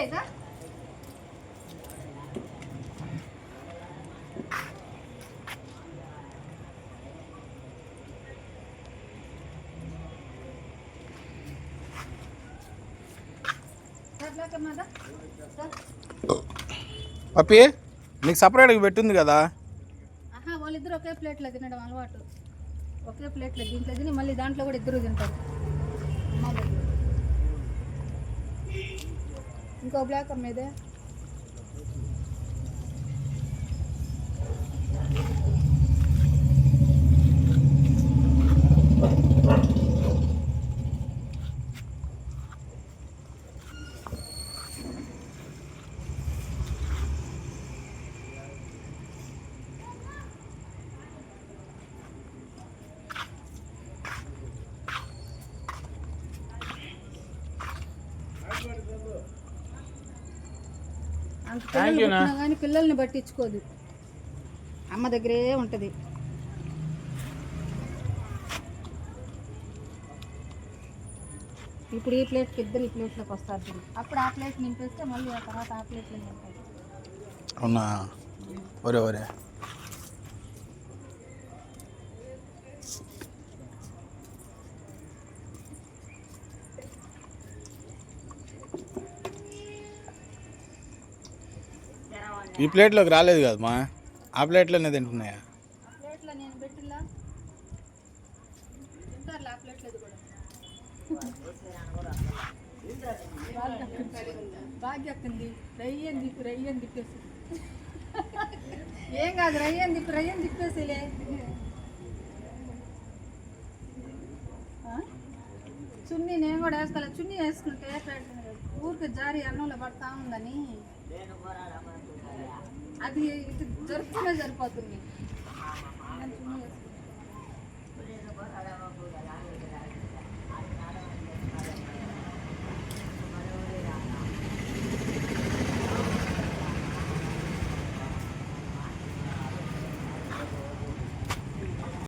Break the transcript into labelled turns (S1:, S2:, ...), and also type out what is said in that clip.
S1: ఇక
S2: పప్పి నీకు సపరేట్గా పెట్టింది కదా.
S1: వాళ్ళిద్దరు ఒకే ప్లేట్లో తినడం అలవాటు. ఒకే ప్లేట్లో దీంట్లో తిని మళ్ళీ దాంట్లో కూడా ఇద్దరు తింటారు. ఇంకో బ్లాక్ అమ్మేదే. కానీ పిల్లల్ని పట్టించుకోదు, అమ్మ దగ్గరే ఉంటుంది. ఇప్పుడు ఈ ప్లేట్కి ఇద్దరు ఈ ప్లేట్లోకి వస్తారు. అప్పుడు ఆ ప్లేట్ నింపేస్తే మళ్ళీ ఆ తర్వాత ఆ ప్లేట్లో నింపాలి.
S2: అవునా? ఒరే ఒరే ఈ ప్లేట్లోకి రాలేదు కదమ్మా, ఆ ప్లేట్లోనే తింటున్నాయా?
S1: రయ్యని తిప్పేసి ఏం కాదు, రయ్యని తిప్పేసిలే. చున్నీ నేను కూడా వేసుకోవాలి. చున్నీ వేసుకుంటే ఊరికి జారి అన్నంలో పడతా ఉందని అది ఇటు జరుపుకునే సరిపోతుంది.